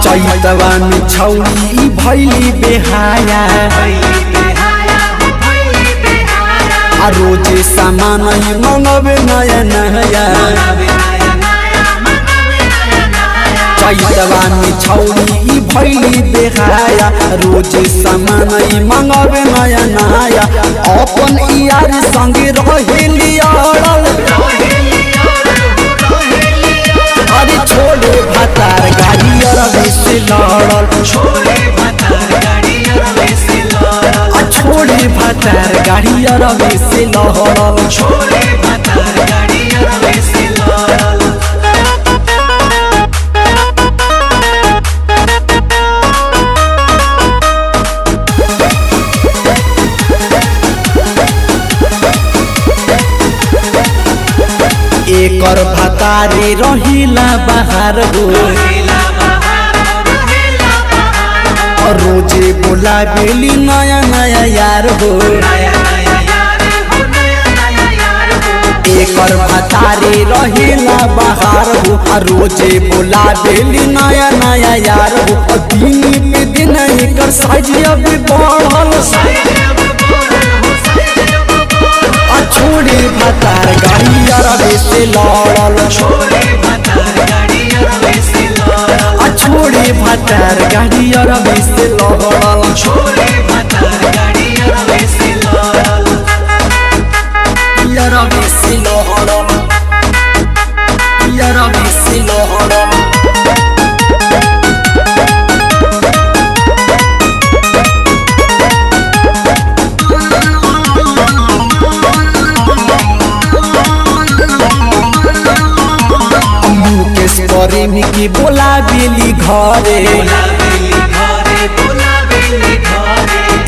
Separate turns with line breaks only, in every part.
चैतवा में छौरी भैली बेहाया आ रोजे सामान मंगबे नया नया। चैतवा में छौरी भैली बेहाया रोजे सामान मंगबे नया नया। अपन यार संगे रहेली अड़ल अरे छोड़े भतार गाड़ी अरबे से लड़ल छोड़े भतार गाड़ी अरबे से लड़ल छोड़े भतार गाड़ी अरबे से लड़ल छोड़े भतार गाड़ी अरबे से लड़ल। एकर भतारे रहिला बाहर हो और रोजे बोला बेली नया नया यार हो। एकर भतारे रहिला बाहर हो और रोजे बोला बेली नया नया यार हो। और दिन पे दिन एकर साइज अब बढ़ल छोड़े भतार गाड़ी अरबे से लड़ल छोड़े भतार गाड़ी अरबे से लड़ल छोड़े भतार गाड़ी अरबे से लड़ल छोड़े भतार गाड़ी अरबे से लड़ल अरबे से लड़ल अरबे से लड़ल। प्रेमी की बोला बेली घरे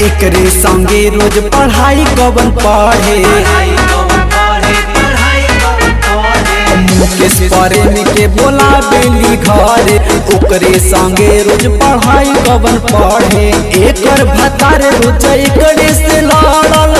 एकरे संगे रोज पढ़ाई कवन पढ़े। मुकेश प्रेमी के बोला बेली घरे ओकरे संगे रोज पढ़ाई कवन पढ़े। एकर भतार रोज एकरे से लड़ल